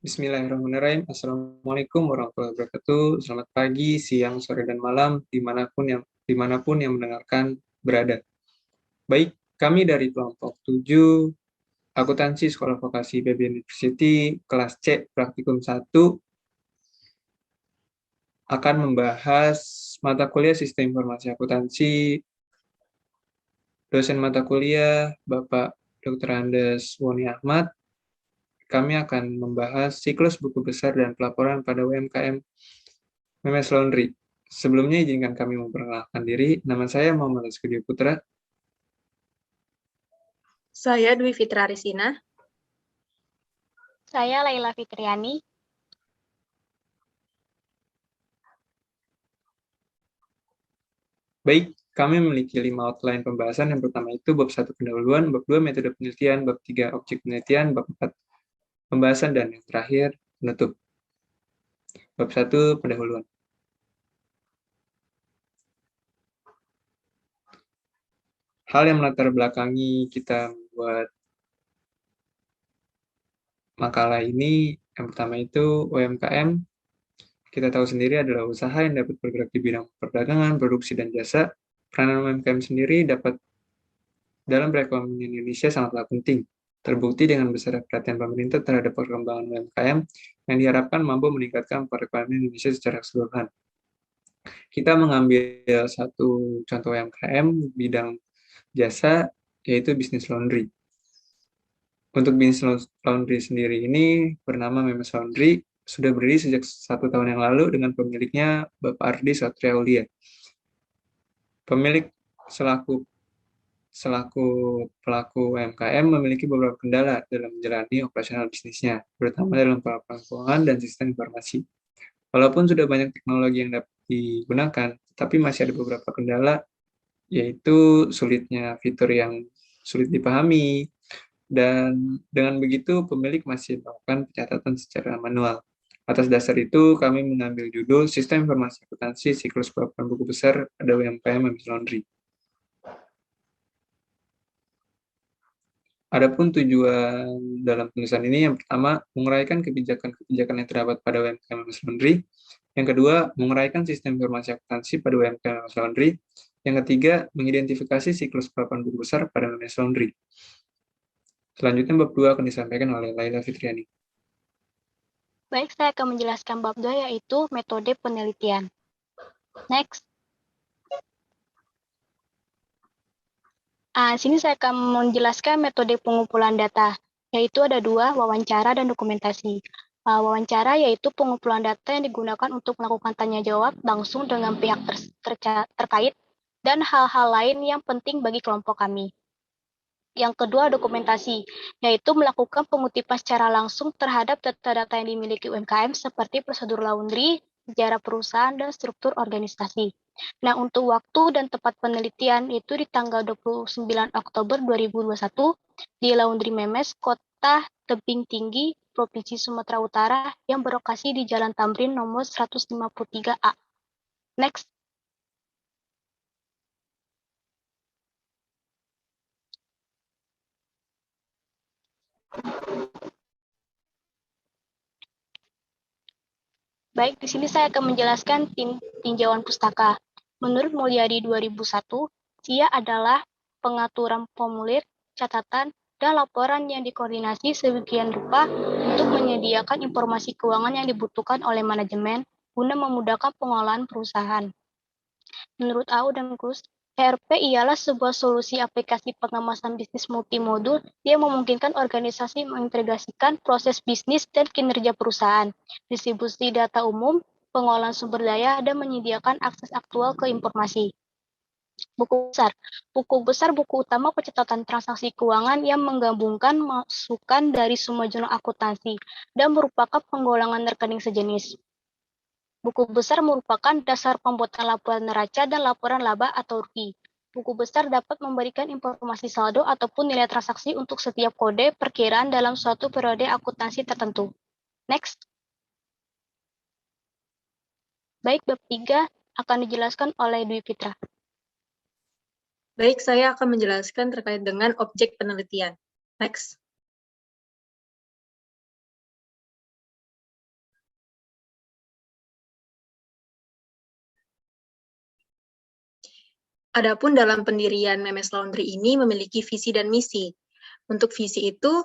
Bismillahirrahmanirrahim. Assalamualaikum warahmatullahi wabarakatuh. Selamat pagi, siang, sore, dan malam, dimanapun yang mendengarkan berada. Baik, kami dari kelompok 7, Akuntansi Sekolah Vokasi IPB University, kelas C, Praktikum 1, akan membahas mata kuliah Sistem Informasi Akuntansi. Dosen mata kuliah, Bapak Dr. Andes Woni Ahmad. Kami akan membahas siklus buku besar dan pelaporan pada UMKM Memes Laundry. Sebelumnya izinkan kami memperkenalkan diri. Nama saya Muhammad Rizky Putra. Saya Dwi Fitra Risina. Saya Laila Fitriani. Baik, kami memiliki 5 outline pembahasan. Yang pertama itu bab 1 pendahuluan, bab 2 metode penelitian, bab 3 objek penelitian, bab 4 pembahasan, dan yang terakhir penutup. Bab 1 pendahuluan. Hal yang melatar belakangi kita membuat makalah ini, yang pertama itu UMKM. Kita tahu sendiri adalah usaha yang dapat bergerak di bidang perdagangan, produksi, dan jasa. Peranan UMKM sendiri dalam perekonomian Indonesia sangatlah penting. Terbukti dengan besar perhatian pemerintah terhadap perkembangan UMKM yang diharapkan mampu meningkatkan perekonomian Indonesia secara keseluruhan. Kita mengambil satu contoh UMKM bidang jasa, yaitu bisnis laundry. Untuk bisnis laundry sendiri ini bernama Memes Laundry, sudah berdiri sejak 1 tahun yang lalu dengan pemiliknya Bapak Ardi Satria Aulia. Pemilik selaku pelaku UMKM memiliki beberapa kendala dalam menjalani operasional bisnisnya, terutama dalam pelaporan keuangan dan sistem informasi. Walaupun sudah banyak teknologi yang dapat digunakan, tapi masih ada beberapa kendala, yaitu sulitnya fitur yang sulit dipahami, dan dengan begitu pemilik masih melakukan pencatatan secara manual. Atas dasar itu, kami mengambil judul Sistem Informasi Akuntansi Siklus Pelaporan Buku Besar pada UMKM Memes Laundry. Adapun tujuan dalam penulisan ini, yang pertama, menguraikan kebijakan-kebijakan yang terdapat pada UMKM Memes Laundry. Yang kedua, menguraikan sistem informasi akuntansi pada UMKM Memes Laundry. Yang ketiga, mengidentifikasi siklus pelaporan buku besar pada Memes Laundry. Selanjutnya, bab 2 akan disampaikan oleh Laila Fitriani. Baik, saya akan menjelaskan bab 2 yaitu metode penelitian. Next. Sini saya akan menjelaskan metode pengumpulan data, yaitu ada 2, wawancara dan dokumentasi. Wawancara yaitu pengumpulan data yang digunakan untuk melakukan tanya jawab langsung dengan pihak terkait dan hal-hal lain yang penting bagi kelompok kami. Yang kedua, dokumentasi, yaitu melakukan pengutipan secara langsung terhadap data-data yang dimiliki UMKM seperti prosedur laundry, sejarah perusahaan, dan struktur organisasi. Nah, untuk waktu dan tempat penelitian itu di tanggal 29 Oktober 2021 di Laundry Memes, Kota Tebing Tinggi, Provinsi Sumatera Utara yang berlokasi di Jalan Tamrin nomor 153A. Next. Baik, di sini saya akan menjelaskan tinjauan pustaka. Menurut Mulyadi 2001, SIA adalah pengaturan formulir, catatan, dan laporan yang dikoordinasi sedemikian rupa untuk menyediakan informasi keuangan yang dibutuhkan oleh manajemen guna memudahkan pengolahan perusahaan. Menurut AU dan KUS, ERP ialah sebuah solusi aplikasi pengemasan bisnis multimodul yang memungkinkan organisasi mengintegrasikan proses bisnis dan kinerja perusahaan, distribusi data umum, pengolahan sumber daya, dan menyediakan akses aktual ke informasi. Buku besar buku utama pencatatan transaksi keuangan yang menggabungkan masukan dari semua jurnal akuntansi dan merupakan penggolongan rekening sejenis. Buku besar merupakan dasar pembuatan laporan neraca dan laporan laba atau rugi. Buku besar dapat memberikan informasi saldo ataupun nilai transaksi untuk setiap kode perkiraan dalam suatu periode akuntansi tertentu. Next. Baik, bab 3 akan dijelaskan oleh Dwi Fitra. Baik, saya akan menjelaskan terkait dengan objek penelitian. Next. Adapun dalam pendirian Memes Laundry ini memiliki visi dan misi. Untuk visi itu,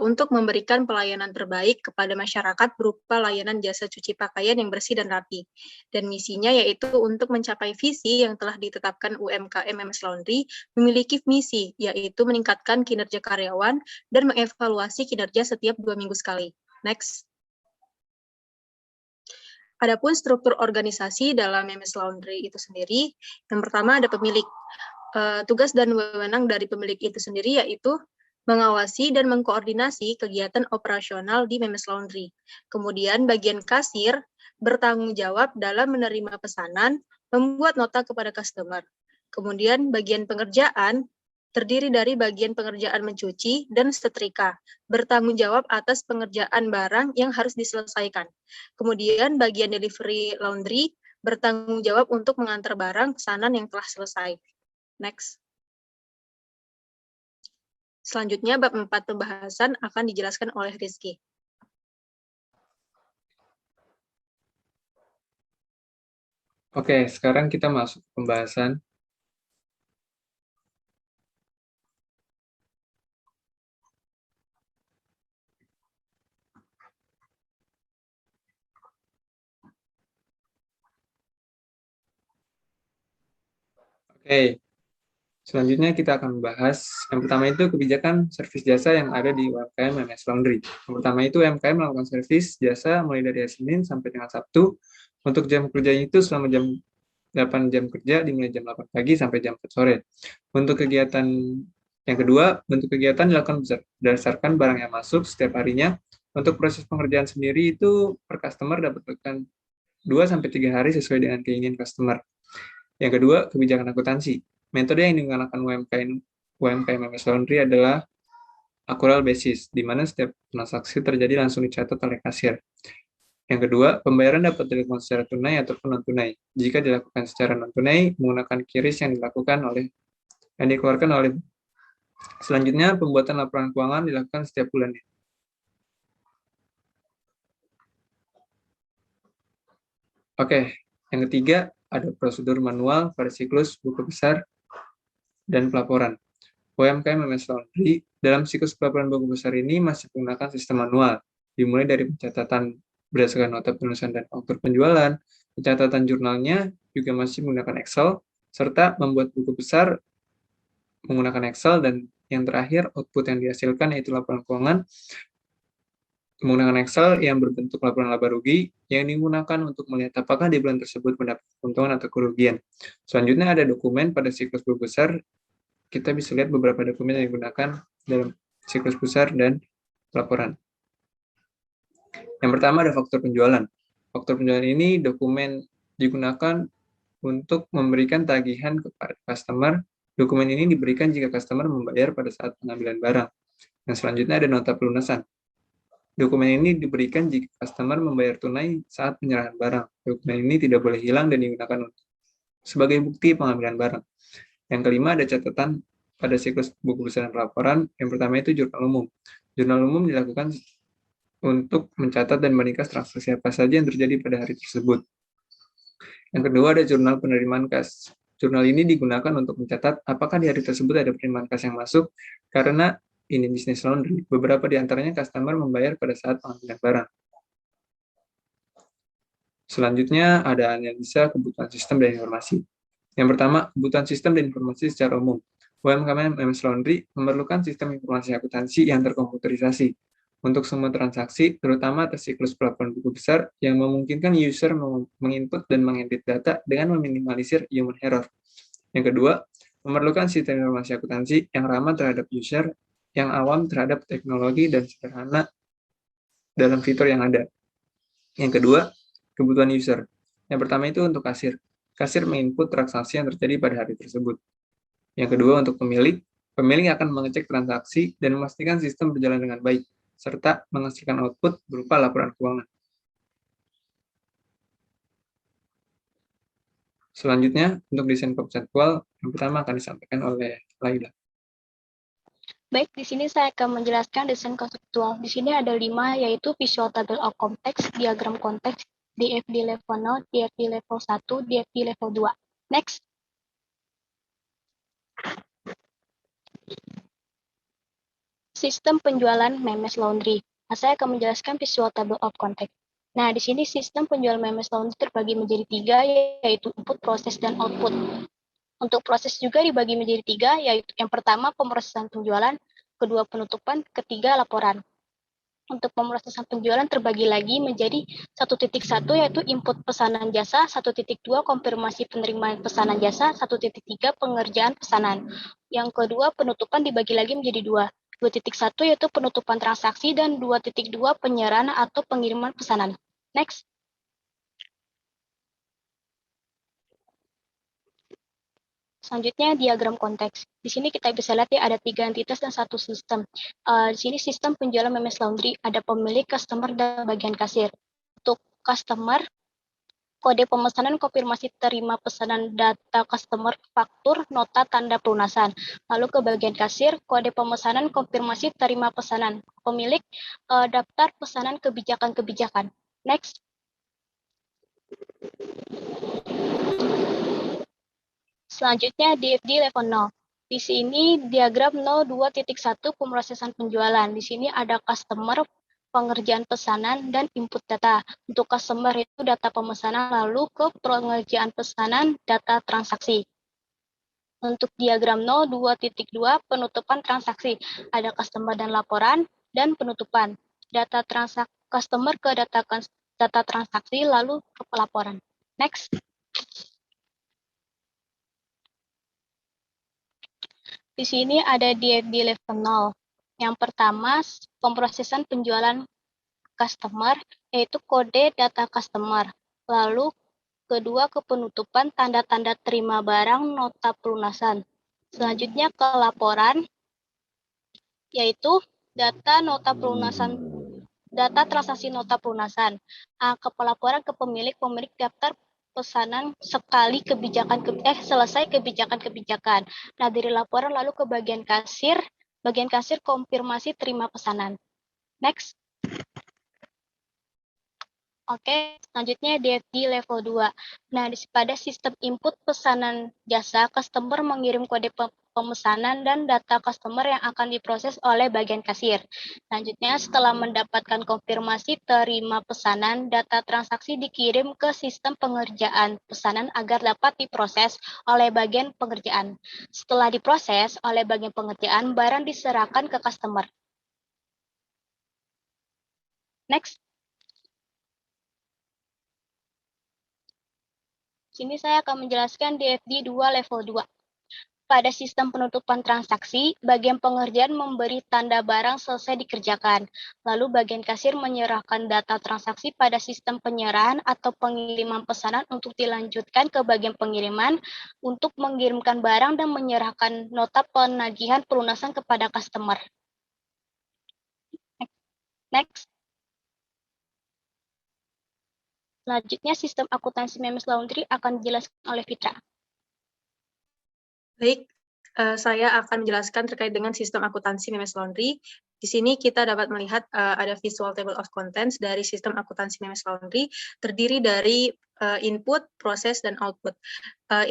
untuk memberikan pelayanan terbaik kepada masyarakat berupa layanan jasa cuci pakaian yang bersih dan rapi. Dan misinya yaitu untuk mencapai visi yang telah ditetapkan UMKM Memes Laundry, memiliki misi, yaitu meningkatkan kinerja karyawan dan mengevaluasi kinerja setiap 2 minggu sekali. Next. Adapun struktur organisasi dalam Memes Laundry itu sendiri, yang pertama ada pemilik. Tugas dan wewenang dari pemilik itu sendiri yaitu mengawasi dan mengkoordinasi kegiatan operasional di Memes Laundry. Kemudian bagian kasir bertanggung jawab dalam menerima pesanan, membuat nota kepada customer. Kemudian bagian pengerjaan terdiri dari bagian pengerjaan mencuci dan setrika, bertanggung jawab atas pengerjaan barang yang harus diselesaikan. Kemudian bagian delivery laundry bertanggung jawab untuk mengantar barang pesanan yang telah selesai. Next. Selanjutnya, bab 4 pembahasan akan dijelaskan oleh Rizky. Oke, sekarang kita masuk ke pembahasan. Oke, selanjutnya kita akan membahas, yang pertama itu kebijakan servis jasa yang ada di UMKM Memes Laundry. Yang pertama itu UMKM melakukan servis jasa mulai dari hari Senin sampai dengan Sabtu. Untuk jam kerjanya itu selama 8 jam kerja dimulai jam 8 pagi sampai jam 4 sore. Untuk kegiatan yang kedua, bentuk kegiatan dilakukan berdasarkan barang yang masuk setiap harinya. Untuk proses pengerjaan sendiri itu per customer dapat melakukan 2-3 hari sesuai dengan keinginan customer. Yang kedua, kebijakan akuntansi. Metode yang digunakan UMKM Memes Laundry adalah accrual basis, di mana setiap transaksi terjadi langsung dicatat oleh kasir. Yang kedua, pembayaran dapat dilakukan secara tunai ataupun non-tunai. Jika dilakukan secara non-tunai, menggunakan QRIS yang dikeluarkan oleh. Selanjutnya, pembuatan laporan keuangan dilakukan setiap bulannya. Oke, yang ketiga, ada prosedur manual pada siklus buku besar dan pelaporan. UMKM Memes Laundry dalam siklus pelaporan buku besar ini masih menggunakan sistem manual, dimulai dari pencatatan berdasarkan nota penulisan dan faktur penjualan, pencatatan jurnalnya juga masih menggunakan Excel, serta membuat buku besar menggunakan Excel, dan yang terakhir output yang dihasilkan yaitu laporan keuangan menggunakan Excel yang berbentuk laporan laba rugi yang digunakan untuk melihat apakah di bulan tersebut mendapat keuntungan atau kerugian. Selanjutnya ada dokumen pada siklus buku besar. Kita bisa lihat beberapa dokumen yang digunakan dalam siklus besar dan laporan. Yang pertama ada faktur penjualan. Faktur penjualan ini dokumen digunakan untuk memberikan tagihan kepada customer. Dokumen ini diberikan jika customer membayar pada saat pengambilan barang. Yang selanjutnya ada nota pelunasan. Dokumen ini diberikan jika customer membayar tunai saat penyerahan barang. Dokumen ini tidak boleh hilang dan digunakan sebagai bukti pengambilan barang. Yang kelima ada catatan pada siklus buku besar dan laporan. Yang pertama itu jurnal umum. Jurnal umum dilakukan untuk mencatat dan meringkas transaksi apa saja yang terjadi pada hari tersebut. Yang kedua ada jurnal penerimaan kas. Jurnal ini digunakan untuk mencatat apakah di hari tersebut ada penerimaan kas yang masuk, karena ini bisnis laundry. Beberapa di antaranya customer membayar pada saat pengambilan barang. Selanjutnya ada analisa kebutuhan sistem dan informasi. Yang pertama, kebutuhan sistem dan informasi secara umum. UMKM Memes Laundry memerlukan sistem informasi akuntansi yang terkomputerisasi untuk semua transaksi, terutama atas siklus pelaporan buku besar yang memungkinkan user menginput dan mengedit data dengan meminimalisir human error. Yang kedua, memerlukan sistem informasi akuntansi yang ramah terhadap user, yang awam terhadap teknologi dan sederhana dalam fitur yang ada. Yang kedua, kebutuhan user. Yang pertama itu untuk kasir. Kasir menginput transaksi yang terjadi pada hari tersebut. Yang kedua untuk pemilik. Pemilik akan mengecek transaksi dan memastikan sistem berjalan dengan baik, serta menghasilkan output berupa laporan keuangan. Selanjutnya, untuk desain konseptual, yang pertama akan disampaikan oleh Laila. Baik, di sini saya akan menjelaskan desain konseptual. Di sini ada 5, yaitu visual table of context, diagram konteks, DFD level 0, DFD level 1, DFD level 2. Next. Sistem penjualan Memes Laundry. Nah, saya akan menjelaskan visual table of context. Nah, di sini sistem penjualan Memes Laundry terbagi menjadi 3, yaitu input, proses, dan output. Untuk proses juga dibagi menjadi 3, yaitu yang pertama pemrosesan penjualan, kedua penutupan, ketiga laporan. Untuk pemrosesan penjualan terbagi lagi menjadi 1.1 yaitu input pesanan jasa, 1.2 konfirmasi penerimaan pesanan jasa, 1.3 pengerjaan pesanan. Yang kedua penutupan dibagi lagi menjadi 2.1 yaitu penutupan transaksi dan 2.2 penyerahan atau pengiriman pesanan. Next. Selanjutnya diagram konteks. Di sini kita bisa lihat ya ada 3 entitas dan 1 sistem. Di sini sistem penjualan Memes Laundry ada pemilik, customer, dan bagian kasir. Untuk customer, kode pemesanan, konfirmasi terima pesanan, data customer, faktur, nota, tanda pelunasan. Lalu ke bagian kasir, kode pemesanan, konfirmasi terima pesanan. Pemilik, daftar pesanan, kebijakan-kebijakan. Next. Selanjutnya DFD level 0. Di sini diagram 02.1 pemrosesan penjualan. Di sini ada customer, pengerjaan pesanan, dan input data. Untuk customer itu data pemesanan, lalu ke pengerjaan pesanan, data transaksi. Untuk diagram 02.2 penutupan transaksi. Ada customer dan laporan, dan penutupan. Data transaksi customer ke data transaksi, lalu ke pelaporan. Next. Di sini ada DFD level 0. Yang pertama, pemrosesan penjualan customer, yaitu kode data customer. Lalu, kedua ke penutupan tanda-tanda terima barang, nota pelunasan. Selanjutnya ke laporan, yaitu data nota pelunasan, data transaksi nota pelunasan. Ke pelaporan ke pemilik daftar pesanan sekali selesai kebijakan-kebijakan. Nah, dari laporan lalu ke bagian kasir konfirmasi terima pesanan. Next. Oke, selanjutnya DFD level 2. Nah, pada sistem input pesanan jasa, customer mengirim kode pemesanan dan data customer yang akan diproses oleh bagian kasir. Selanjutnya, setelah mendapatkan konfirmasi terima pesanan, data transaksi dikirim ke sistem pengerjaan pesanan agar dapat diproses oleh bagian pengerjaan. Setelah diproses oleh bagian pengerjaan, barang diserahkan ke customer. Next. Sini saya akan menjelaskan DFD 2 level 2. Pada sistem penutupan transaksi, bagian pengerjaan memberi tanda barang selesai dikerjakan. Lalu bagian kasir menyerahkan data transaksi pada sistem penyerahan atau pengiriman pesanan untuk dilanjutkan ke bagian pengiriman untuk mengirimkan barang dan menyerahkan nota penagihan pelunasan kepada customer. Next. Selanjutnya, sistem akuntansi Memes Laundry akan dijelaskan oleh Fitra. Baik, saya akan menjelaskan terkait dengan sistem akuntansi Memes Laundry. Di sini kita dapat melihat ada visual table of contents dari sistem akuntansi Memes Laundry, terdiri dari input, proses, dan output.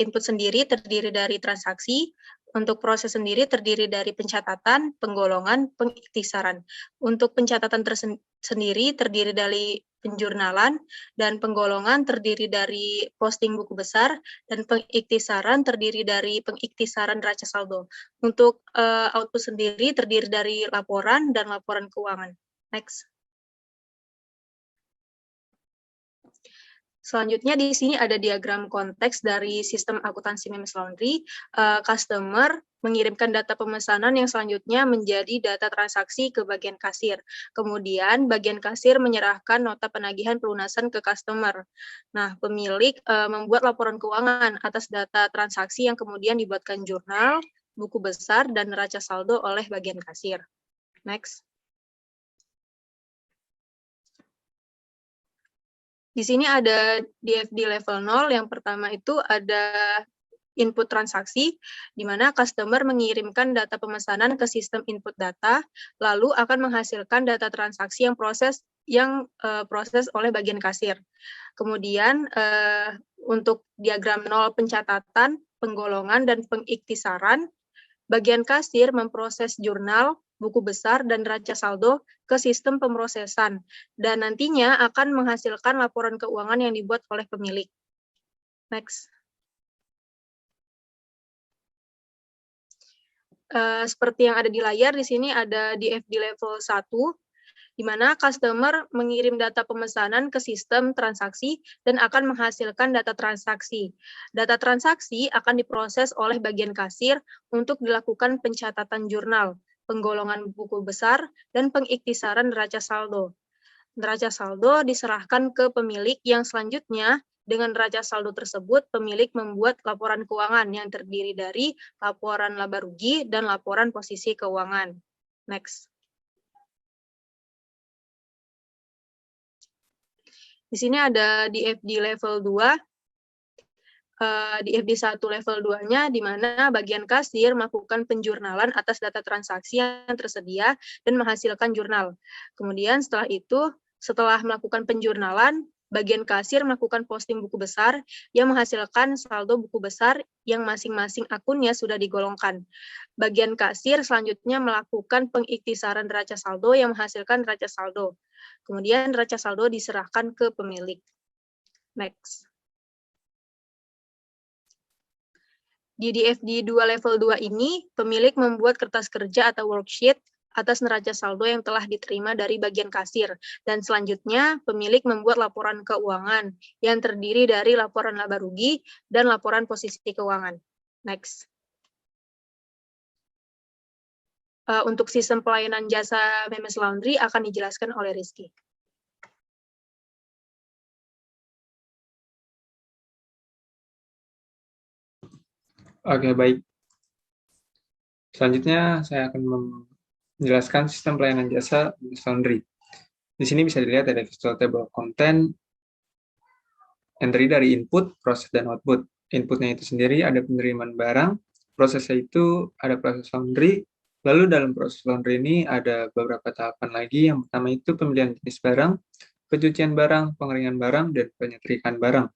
Input sendiri terdiri dari transaksi, untuk proses sendiri terdiri dari pencatatan, penggolongan, pengiktisaran. Untuk pencatatan sendiri terdiri dari penjurnalan, dan penggolongan terdiri dari posting buku besar, dan pengiktisaran terdiri dari pengiktisaran neraca saldo. Untuk output sendiri terdiri dari laporan dan laporan keuangan. Next. Selanjutnya di sini ada diagram konteks dari sistem akuntansi Memes Laundry. Customer mengirimkan data pemesanan yang selanjutnya menjadi data transaksi ke bagian kasir. Kemudian bagian kasir menyerahkan nota penagihan pelunasan ke customer. Nah, pemilik membuat laporan keuangan atas data transaksi yang kemudian dibuatkan jurnal, buku besar, dan neraca saldo oleh bagian kasir. Next. Di sini ada DFD level 0, yang pertama itu ada input transaksi, di mana customer mengirimkan data pemesanan ke sistem input data, lalu akan menghasilkan data transaksi yang proses oleh bagian kasir. Kemudian untuk diagram 0 pencatatan, penggolongan, dan pengiktisaran. Bagian kasir memproses jurnal, buku besar, dan neraca saldo ke sistem pemrosesan, dan nantinya akan menghasilkan laporan keuangan yang dibuat oleh pemilik. Next. Seperti yang ada di layar, di sini ada DFD level 1, di mana customer mengirim data pemesanan ke sistem transaksi dan akan menghasilkan data transaksi. Data transaksi akan diproses oleh bagian kasir untuk dilakukan pencatatan jurnal, penggolongan buku besar, dan pengiktisaran neraca saldo. Neraca saldo diserahkan ke pemilik yang selanjutnya dengan neraca saldo tersebut, pemilik membuat laporan keuangan yang terdiri dari laporan laba rugi dan laporan posisi keuangan. Next. Di sini ada DFD level 2, DFD 1 level 2-nya, di mana bagian kasir melakukan penjurnalan atas data transaksi yang tersedia dan menghasilkan jurnal. Kemudian setelah itu, setelah melakukan penjurnalan, bagian kasir melakukan posting buku besar yang menghasilkan saldo buku besar yang masing-masing akunnya sudah digolongkan. Bagian kasir selanjutnya melakukan pengiktisaran neraca saldo yang menghasilkan neraca saldo. Kemudian neraca saldo diserahkan ke pemilik. Next. Di DFD 2 level 2 ini, pemilik membuat kertas kerja atau worksheet atas neraca saldo yang telah diterima dari bagian kasir. Dan selanjutnya, pemilik membuat laporan keuangan yang terdiri dari laporan laba rugi dan laporan posisi keuangan. Next. Untuk sistem pelayanan jasa Memes Laundry akan dijelaskan oleh Rizky. Oke, baik. Selanjutnya, saya akan menjelaskan sistem pelayanan jasa Memes Laundry. Di sini bisa dilihat ada visual table content yang terdiri dari input, proses, dan output. Inputnya itu sendiri ada penerimaan barang, prosesnya itu ada proses laundry, lalu dalam proses laundry ini ada beberapa tahapan lagi. Yang pertama itu pemilihan jenis barang, pencucian barang, pengeringan barang, dan penyetrikaan barang.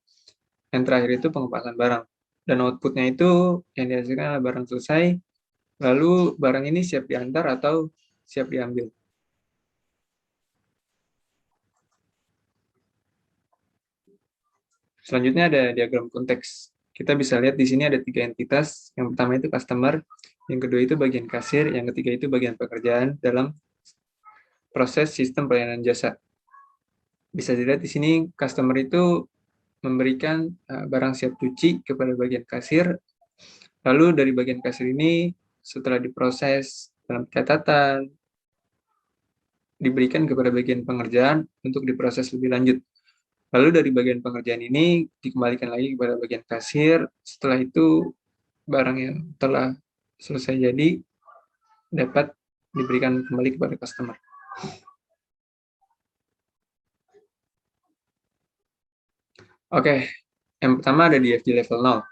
Yang terakhir itu pengepasan barang. Dan outputnya itu yang dihasilkan adalah barang selesai, lalu barang ini siap diantar atau siap diambil. Selanjutnya ada diagram konteks. Kita bisa lihat di sini ada 3 entitas. Yang pertama itu customer, yang kedua itu bagian kasir, yang ketiga itu bagian pekerjaan dalam proses sistem pelayanan jasa. Bisa dilihat di sini customer itu memberikan barang siap cuci kepada bagian kasir. Lalu dari bagian kasir ini setelah diproses dalam catatan diberikan kepada bagian pengerjaan untuk diproses lebih lanjut. Lalu dari bagian pengerjaan ini dikembalikan lagi kepada bagian kasir. Setelah itu barang yang telah selesai jadi dapat diberikan kembali kepada customer. Oke, yang pertama ada DFD level 0.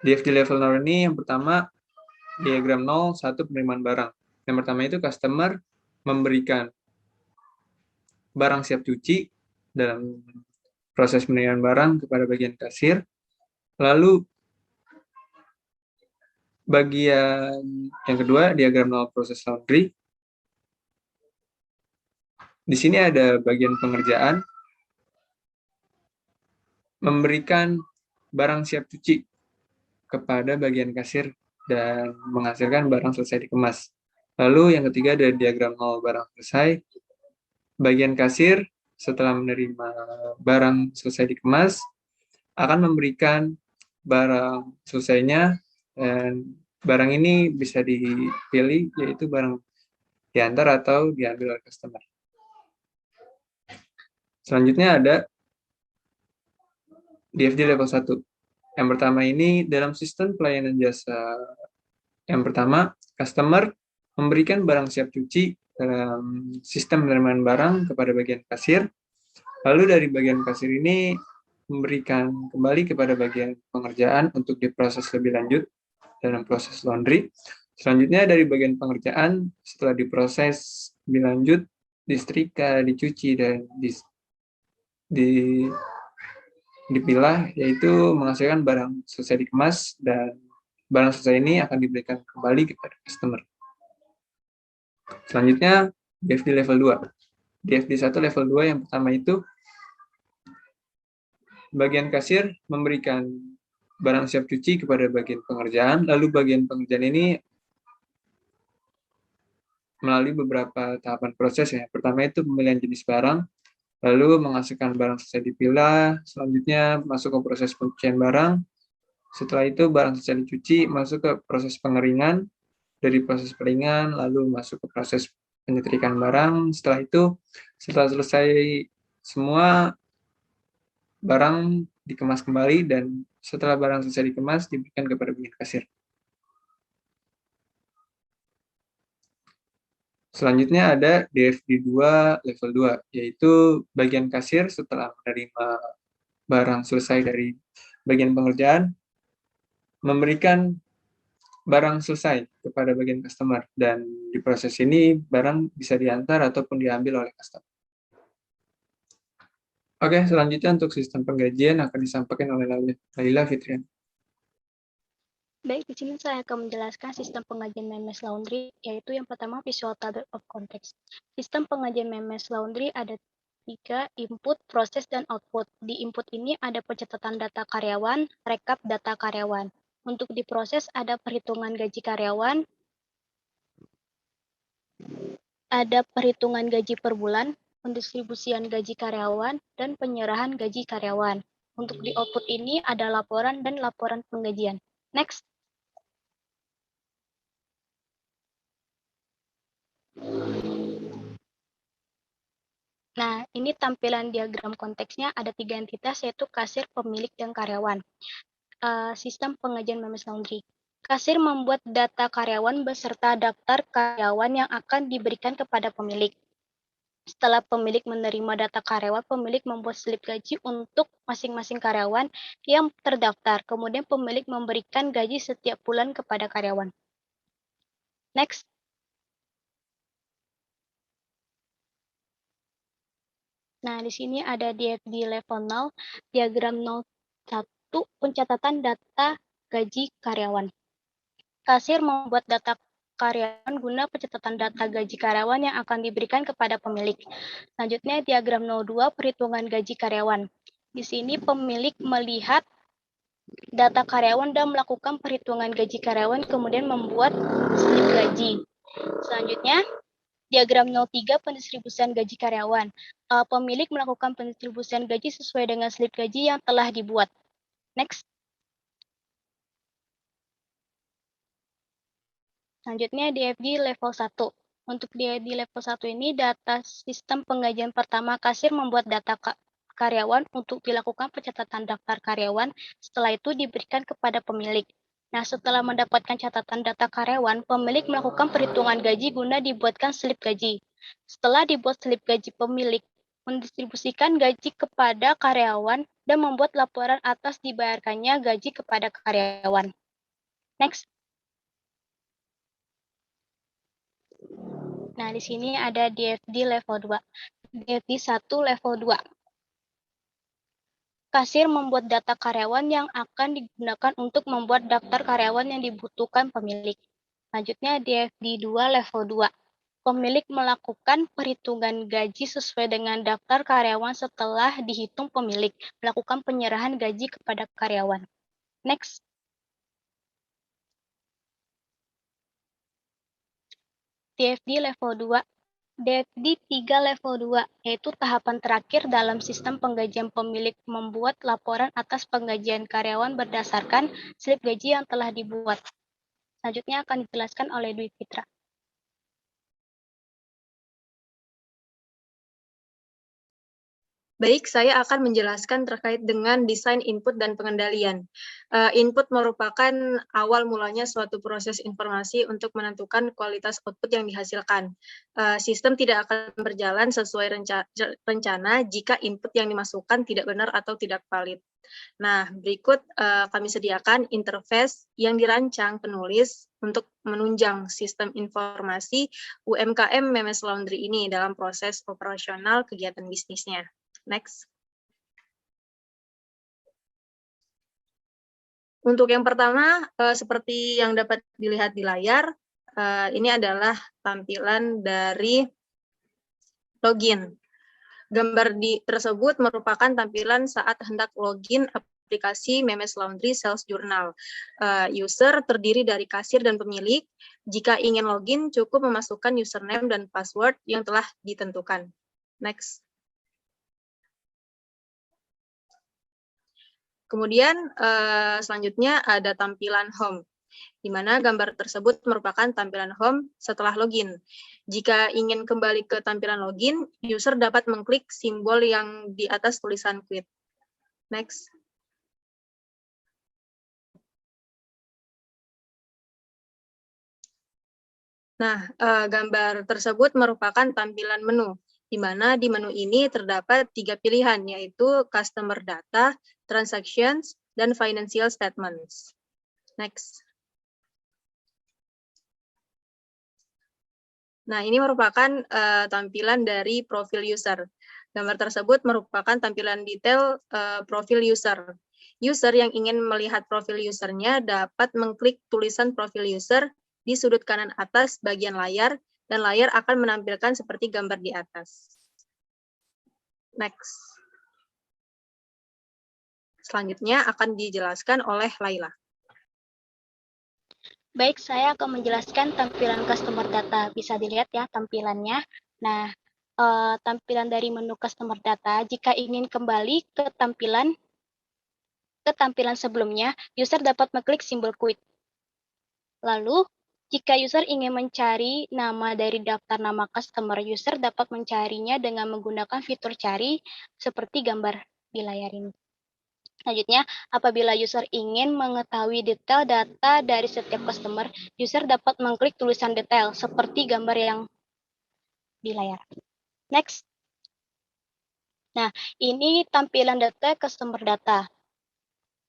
DFD level 0 ini yang pertama diagram 0, 1 penerimaan barang. Yang pertama itu customer memberikan barang siap cuci dalam proses penerimaan barang kepada bagian kasir. Lalu bagian yang kedua diagram 0 proses laundry. Di sini ada bagian pengerjaan memberikan barang siap cuci kepada bagian kasir dan menghasilkan barang selesai dikemas. Lalu yang ketiga ada diagram 0 barang selesai. Bagian kasir setelah menerima barang selesai dikemas akan memberikan barang selesainya, dan barang ini bisa dipilih yaitu barang diantar atau diambil oleh customer. Selanjutnya ada DFD level 1. Yang pertama ini dalam sistem pelayanan jasa yang pertama, customer memberikan barang siap cuci dalam sistem penerimaan barang kepada bagian kasir. Lalu dari bagian kasir ini memberikan kembali kepada bagian pengerjaan untuk diproses lebih lanjut dalam proses laundry. Selanjutnya dari bagian pengerjaan setelah diproses lebih lanjut, disetrika, dicuci, dan dipilah, yaitu menghasilkan barang selesai dikemas, dan barang selesai ini akan diberikan kembali kepada customer. Selanjutnya, DFD level 2. DFD 1 level 2 yang pertama itu, bagian kasir memberikan barang siap cuci kepada bagian pengerjaan, lalu bagian pengerjaan ini melalui beberapa tahapan proses. Yang pertama itu pemilihan jenis barang, lalu menghasilkan barang selesai dipilah, selanjutnya masuk ke proses pencucian barang, setelah itu barang selesai dicuci, masuk ke proses pengeringan, dari proses pengeringan, lalu masuk ke proses penyetrikaan barang, setelah itu, setelah selesai semua, barang dikemas kembali, dan setelah barang selesai dikemas, diberikan kepada bagian kasir. Selanjutnya ada DFD 2 level 2, yaitu bagian kasir setelah menerima barang selesai dari bagian pengerjaan, memberikan barang selesai kepada bagian customer, dan di proses ini barang bisa diantar ataupun diambil oleh customer. Oke, selanjutnya untuk sistem penggajian akan disampaikan oleh Laila Fitrian. Baik, di sini saya akan menjelaskan sistem pengajian Memes Laundry, yaitu yang pertama visual table of context. Sistem pengajian Memes Laundry ada 3, input, proses, dan output. Di input ini ada pencatatan data karyawan, rekap data karyawan. Untuk diproses ada perhitungan gaji karyawan, ada perhitungan gaji per bulan, pendistribusian gaji karyawan, dan penyerahan gaji karyawan. Untuk di output ini ada laporan dan laporan penggajian. Next. Nah, ini tampilan diagram konteksnya ada 3 entitas, yaitu kasir, pemilik, dan karyawan. Sistem pengajian Memes Laundry. Kasir membuat data karyawan beserta daftar karyawan yang akan diberikan kepada pemilik. Setelah pemilik menerima data karyawan, pemilik membuat slip gaji untuk masing-masing karyawan yang terdaftar. Kemudian pemilik memberikan gaji setiap bulan kepada karyawan. Next. Nah, di sini ada DFD level 0, diagram 01, pencatatan data gaji karyawan. Kasir membuat data karyawan guna pencatatan data gaji karyawan yang akan diberikan kepada pemilik. Selanjutnya, diagram 02, perhitungan gaji karyawan. Di sini pemilik melihat data karyawan dan melakukan perhitungan gaji karyawan, kemudian membuat slip gaji. Selanjutnya, diagram 03, pendistribusian gaji karyawan. Pemilik melakukan pendistribusian gaji sesuai dengan slip gaji yang telah dibuat. Next. Selanjutnya, DFD level 1. Untuk DFD level 1 ini, data sistem penggajian pertama, kasir membuat data karyawan untuk dilakukan pencatatan daftar karyawan, setelah itu diberikan kepada pemilik. Nah, setelah mendapatkan catatan data karyawan, pemilik melakukan perhitungan gaji guna dibuatkan slip gaji. Setelah dibuat slip gaji, pemilik mendistribusikan gaji kepada karyawan dan membuat laporan atas dibayarkannya gaji kepada karyawan. Next. Nah, di sini ada DFD level 2. DFD 1 level 2. Kasir membuat data karyawan yang akan digunakan untuk membuat daftar karyawan yang dibutuhkan pemilik. Selanjutnya DFD 2 level 2. Pemilik melakukan perhitungan gaji sesuai dengan daftar karyawan setelah dihitung pemilik, melakukan penyerahan gaji kepada karyawan. Next. DFD level 2. DFD 3 level 2, yaitu tahapan terakhir dalam sistem penggajian pemilik membuat laporan atas penggajian karyawan berdasarkan slip gaji yang telah dibuat. Selanjutnya akan dijelaskan oleh Dwi Fitra. Baik, saya akan menjelaskan terkait dengan desain input dan pengendalian. Input merupakan awal mulanya suatu proses informasi untuk menentukan kualitas output yang dihasilkan. Sistem tidak akan berjalan sesuai rencana jika input yang dimasukkan tidak benar atau tidak valid. Nah, berikut kami sediakan interface yang dirancang penulis untuk menunjang sistem informasi UMKM Memes Laundry ini dalam proses operasional kegiatan bisnisnya. Next. Untuk yang pertama, seperti yang dapat dilihat di layar, ini adalah tampilan dari login. Gambar tersebut merupakan tampilan saat hendak login aplikasi Memes Laundry Sales Journal. User terdiri dari kasir dan pemilik. Jika ingin login, cukup memasukkan username dan password yang telah ditentukan. Next. Kemudian selanjutnya ada tampilan home, di mana gambar tersebut merupakan tampilan home setelah login. Jika ingin kembali ke tampilan login, user dapat mengklik simbol yang di atas tulisan quit. Next. Nah, gambar tersebut merupakan tampilan menu, di mana di menu ini terdapat 3 pilihan, yaitu Customer Data, Transactions, dan Financial Statements. Next. Nah, ini merupakan tampilan dari profil user. Gambar tersebut merupakan tampilan detail profil user. User yang ingin melihat profil usernya dapat mengklik tulisan profil user di sudut kanan atas bagian layar, dan layar akan menampilkan seperti gambar di atas. Next. Selanjutnya akan dijelaskan oleh Laila. Baik, saya akan menjelaskan tampilan customer data. Bisa dilihat ya tampilannya. Nah, tampilan dari menu customer data, jika ingin kembali ke tampilan sebelumnya, user dapat mengklik simbol quit. Lalu, jika user ingin mencari nama dari daftar nama customer, user dapat mencarinya dengan menggunakan fitur cari seperti gambar di layar ini. Selanjutnya, apabila user ingin mengetahui detail data dari setiap customer, user dapat mengklik tulisan detail seperti gambar yang di layar. Next. Nah, ini tampilan data customer data.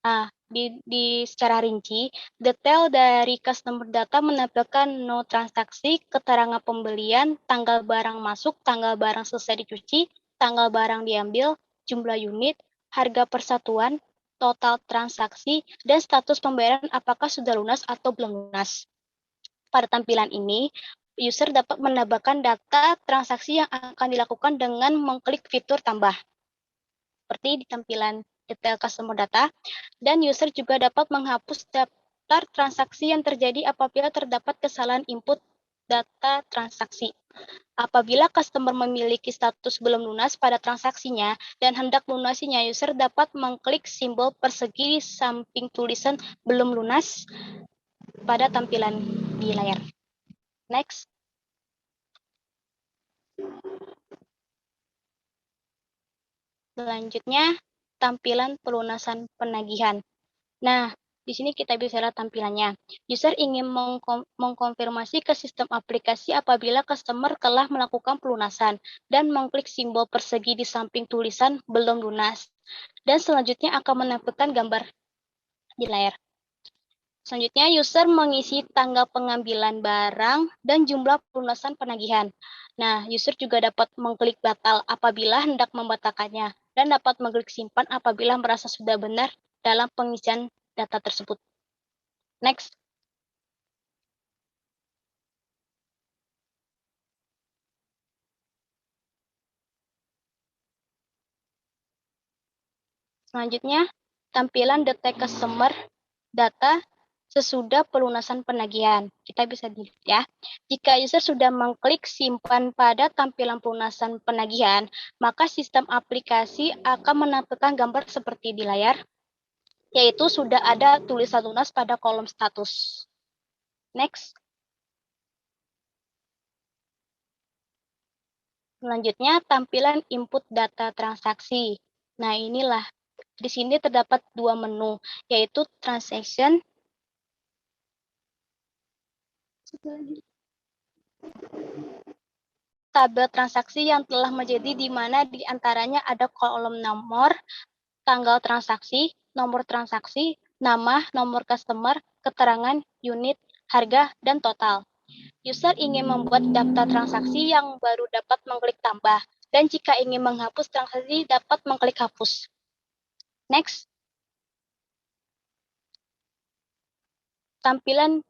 Nah, di secara rinci, detail dari customer data menampilkan no transaksi, keterangan pembelian, tanggal barang masuk, tanggal barang selesai dicuci, tanggal barang diambil, jumlah unit, harga persatuan, total transaksi, dan status pembayaran apakah sudah lunas atau belum lunas. Pada tampilan ini, user dapat menambahkan data transaksi yang akan dilakukan dengan mengklik fitur tambah. Seperti di tampilan detail customer data, dan user juga dapat menghapus daftar transaksi yang terjadi apabila terdapat kesalahan input data transaksi. Apabila customer memiliki status belum lunas pada transaksinya dan hendak melunasinya, user dapat mengklik simbol persegi di samping tulisan belum lunas pada tampilan di layar. Next. Selanjutnya, tampilan pelunasan penagihan. Nah, di sini kita bisa lihat tampilannya. User ingin mengkonfirmasi ke sistem aplikasi apabila customer telah melakukan pelunasan dan mengklik simbol persegi di samping tulisan belum lunas. Dan selanjutnya akan menampilkan gambar di layar. Selanjutnya, user mengisi tanggal pengambilan barang dan jumlah pelunasan penagihan. Nah, user juga dapat mengklik batal apabila hendak membatalkannya, dan dapat mengklik simpan apabila merasa sudah benar dalam pengisian data tersebut. Next. Selanjutnya, tampilan detek customer data sesudah pelunasan penagihan. Kita bisa dilihat ya. Jika user sudah mengklik simpan pada tampilan pelunasan penagihan, maka sistem aplikasi akan menampilkan gambar seperti di layar, yaitu sudah ada tulisan lunas pada kolom status. Next. Selanjutnya, tampilan input data transaksi. Nah, inilah. Di sini terdapat dua menu, yaitu transaction tabel transaksi yang telah menjadi di mana di antaranya ada kolom nomor, tanggal transaksi, nomor transaksi, nama, nomor customer, keterangan, unit, harga, dan total. User ingin membuat daftar transaksi yang baru dapat mengklik tambah, dan jika ingin menghapus transaksi dapat mengklik hapus. Next. tampilan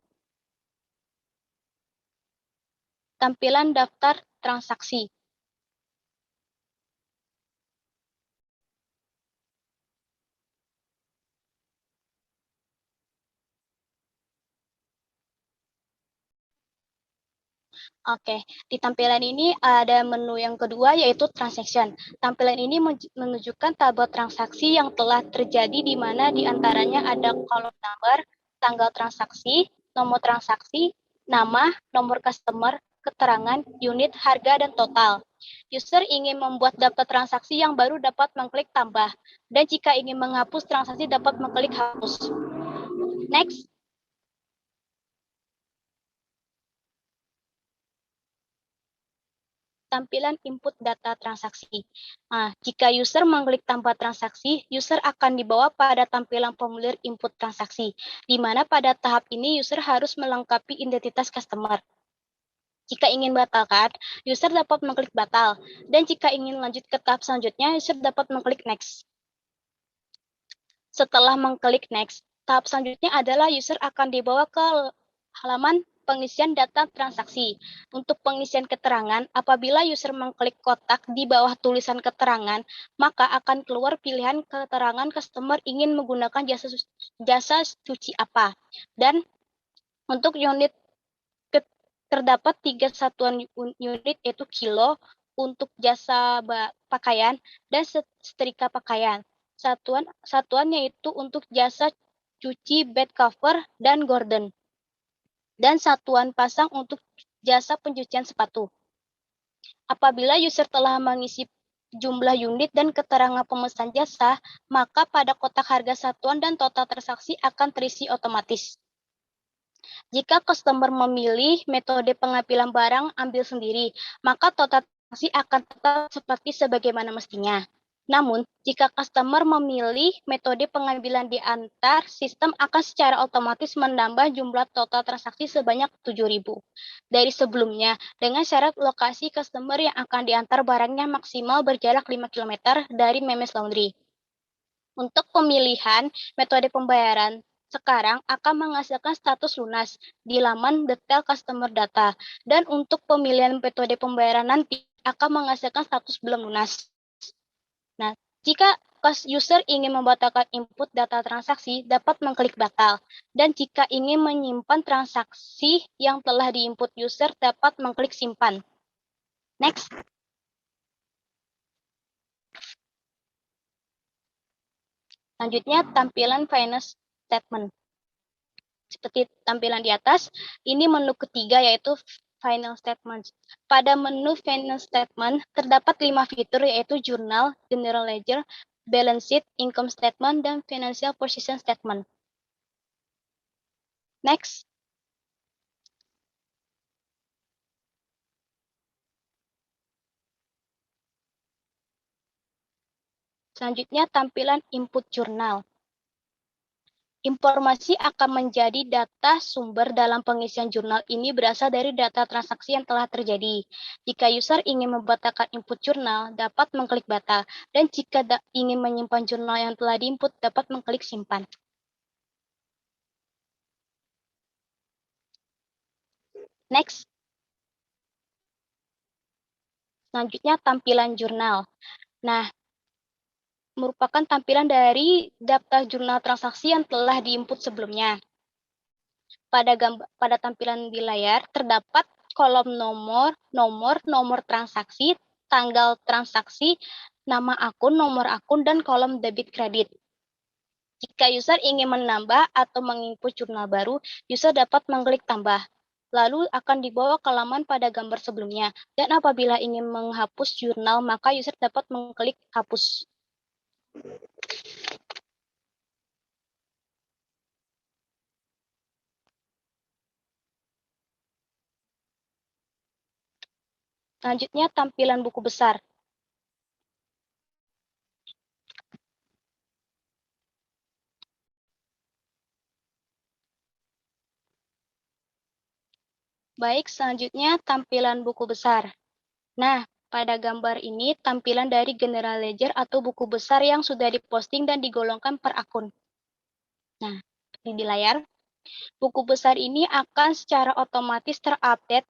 daftar transaksi. Oke, di tampilan ini ada menu yang kedua yaitu transaction. Tampilan ini menunjukkan tabel transaksi yang telah terjadi di mana di antaranya ada kolom number, tanggal transaksi, nomor transaksi, nama, nomor customer, keterangan, unit, harga, dan total. User ingin membuat daftar transaksi yang baru dapat mengklik tambah, dan jika ingin menghapus transaksi dapat mengklik hapus. Next. Tampilan input data transaksi. Nah, jika user mengklik tambah transaksi, user akan dibawa pada tampilan formulir input transaksi, di mana pada tahap ini user harus melengkapi identitas customer. Jika ingin batalkan, user dapat mengklik batal, dan jika ingin lanjut ke tahap selanjutnya, user dapat mengklik next. Setelah mengklik next, tahap selanjutnya adalah user akan dibawa ke halaman pengisian data transaksi. Untuk pengisian keterangan, apabila user mengklik kotak di bawah tulisan keterangan, maka akan keluar pilihan keterangan customer ingin menggunakan jasa cuci apa. Dan untuk unit terdapat 3 satuan unit yaitu kilo untuk jasa pakaian dan setrika pakaian. Satuannya itu untuk jasa cuci bed cover dan gorden. Dan satuan pasang untuk jasa pencucian sepatu. Apabila user telah mengisi jumlah unit dan keterangan pemesan jasa, maka pada kotak harga satuan dan total transaksi akan terisi otomatis. Jika customer memilih metode pengambilan barang ambil sendiri, maka total transaksi akan tetap seperti sebagaimana mestinya. Namun, jika customer memilih metode pengambilan di antar, sistem akan secara otomatis menambah jumlah total transaksi sebanyak 7.000 dari sebelumnya, dengan syarat lokasi customer yang akan diantar barangnya maksimal berjarak 5 km dari Memes Laundry. Untuk pemilihan metode pembayaran, sekarang akan menghasilkan status lunas di laman detail customer data, dan untuk pemilihan metode pembayaran nanti akan menghasilkan status belum lunas. Nah, jika user ingin membatalkan input data transaksi, dapat mengklik batal. Dan jika ingin menyimpan transaksi yang telah diinput user, dapat mengklik simpan. Next. Selanjutnya, tampilan finance statement. Seperti tampilan di atas, ini menu ketiga yaitu Final Statement. Pada menu Final Statement, terdapat 5 fitur yaitu Journal, General Ledger, Balance Sheet, Income Statement, dan Financial Position Statement. Next. Selanjutnya, tampilan Input Journal. Informasi akan menjadi data sumber dalam pengisian jurnal ini berasal dari data transaksi yang telah terjadi. Jika user ingin membatalkan input jurnal, dapat mengklik batal. Dan jika ingin menyimpan jurnal yang telah diinput, dapat mengklik simpan. Next. Selanjutnya, tampilan jurnal. Nah, merupakan tampilan dari daftar jurnal transaksi yang telah diinput sebelumnya. Pada tampilan di layar terdapat kolom nomor transaksi, tanggal transaksi, nama akun, nomor akun, dan kolom debit kredit. Jika user ingin menambah atau menginput jurnal baru, user dapat mengklik tambah. Lalu akan dibawa ke laman pada gambar sebelumnya. Dan apabila ingin menghapus jurnal, maka user dapat mengklik hapus. Selanjutnya, tampilan buku besar. Baik, selanjutnya tampilan buku besar. Nah, pada gambar ini tampilan dari General Ledger atau buku besar yang sudah diposting dan digolongkan per akun. Nah, ini di layar. Buku besar ini akan secara otomatis terupdate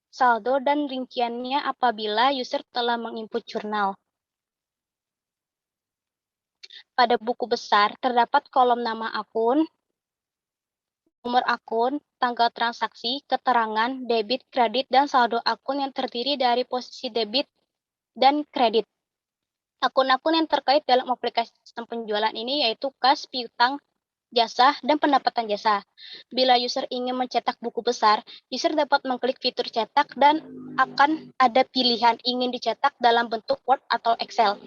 saldo dan rinciannya apabila user telah menginput jurnal. Pada buku besar terdapat kolom nama akun, nomor akun, tanggal transaksi, keterangan, debit, kredit, dan saldo akun yang terdiri dari posisi debit dan kredit. Akun-akun yang terkait dalam aplikasi sistem penjualan ini yaitu kas, piutang, jasa, dan pendapatan jasa. Bila user ingin mencetak buku besar, user dapat mengklik fitur cetak dan akan ada pilihan ingin dicetak dalam bentuk Word atau Excel.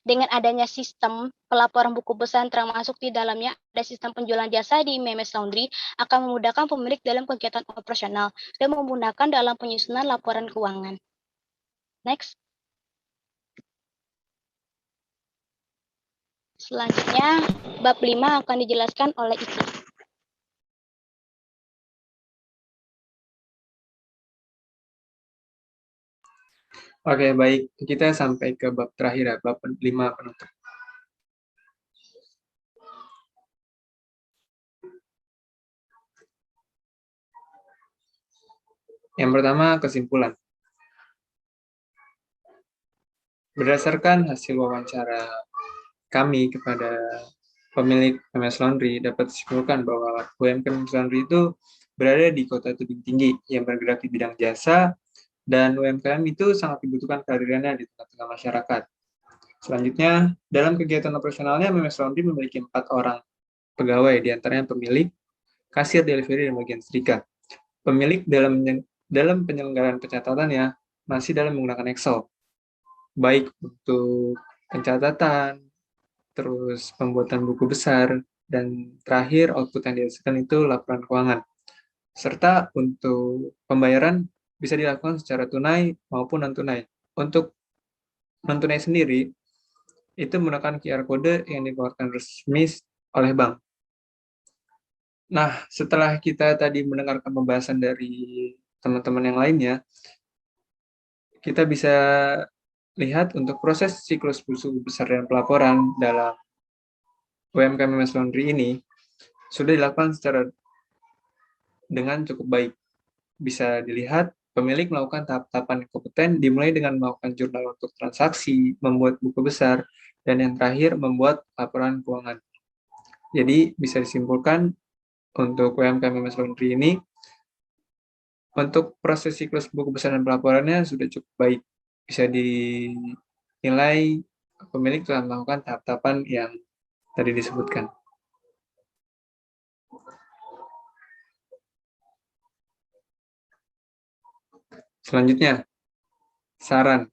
Dengan adanya sistem pelaporan buku besar termasuk di dalamnya ada sistem penjualan jasa di Memes Laundry akan memudahkan pemilik dalam kegiatan operasional dan memudahkan dalam penyusunan laporan keuangan. Next. Selanjutnya, bab 5 akan dijelaskan oleh Iki. Oke, baik. Kita sampai ke bab terakhir ya, bab 5 penutup. Yang pertama, kesimpulan. Berdasarkan hasil wawancara kami kepada pemilik MS Laundry, dapat disimpulkan bahwa UMKM MS Laundry itu berada di kota tebing tinggi yang bergerak di bidang jasa, dan UMKM itu sangat dibutuhkan kehadirannya di tengah-tengah masyarakat. Selanjutnya, dalam kegiatan operasionalnya, MS Laundry memiliki 4 orang pegawai, diantaranya pemilik, kasir delivery, dan bagian setrika. Pemilik dalam penyelenggaraan pencatatannya masih dalam menggunakan Excel, baik untuk pencatatan, terus pembuatan buku besar, dan terakhir output yang dihasilkan itu laporan keuangan. Serta untuk pembayaran bisa dilakukan secara tunai maupun non-tunai. Untuk non-tunai sendiri, itu menggunakan QR code yang dikeluarkan resmi oleh bank. Nah, setelah kita tadi mendengarkan pembahasan dari teman-teman yang lainnya, kita bisa lihat untuk proses siklus buku besar dan pelaporan dalam UMKM MS Laundry ini sudah dilakukan dengan cukup baik. Bisa dilihat pemilik melakukan tahap-tahapan kompeten dimulai dengan melakukan jurnal untuk transaksi, membuat buku besar, dan yang terakhir membuat laporan keuangan. Jadi bisa disimpulkan untuk UMKM MS Laundry ini untuk proses siklus buku besar dan pelaporannya sudah cukup baik. Bisa dinilai pemilik telah melakukan tahap-tahapan yang tadi disebutkan. Selanjutnya, saran.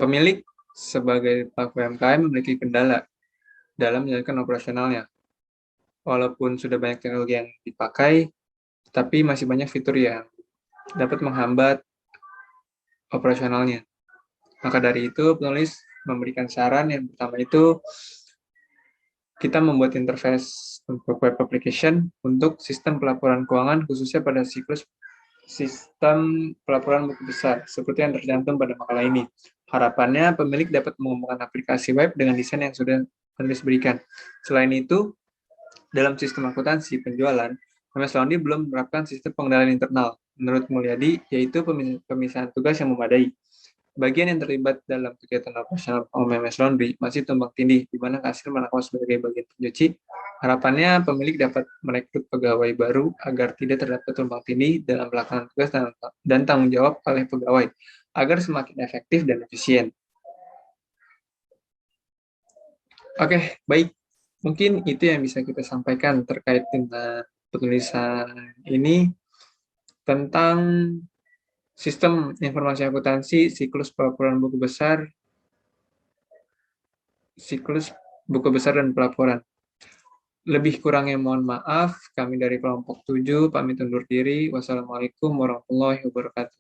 Pemilik sebagai pelaku UMKM memiliki kendala dalam menjalankan operasionalnya. Walaupun sudah banyak teknologi yang dipakai, tapi masih banyak fitur yang dapat menghambat operasionalnya. Maka dari itu, penulis memberikan saran yang pertama itu, kita membuat interface untuk web application untuk sistem pelaporan keuangan khususnya pada siklus sistem pelaporan buku besar, seperti yang tercantum pada makalah ini. Harapannya pemilik dapat mengembangkan aplikasi web dengan desain yang sudah penulis berikan. Selain itu, dalam sistem akuntansi penjualan, MS Laundry belum menerapkan sistem pengendalian internal. Menurut Mulyadi, yaitu pemisahan tugas yang memadai. Bagian yang terlibat dalam kegiatan operasional MS Laundry masih tumpang tindih, di mana kasir menangkap sebagai bagian pencuci. Harapannya pemilik dapat merekrut pegawai baru agar tidak terdapat tumpang tindih dalam pelaksanaan tugas dan tanggung jawab oleh pegawai, agar semakin efektif dan efisien. Oke, baik. Mungkin itu yang bisa kita sampaikan terkait dengan penulisan ini tentang sistem informasi akuntansi, siklus pelaporan buku besar, siklus buku besar dan pelaporan. Lebih kurangnya mohon maaf, kami dari kelompok 7 pamit undur diri. Wassalamualaikum warahmatullahi wabarakatuh.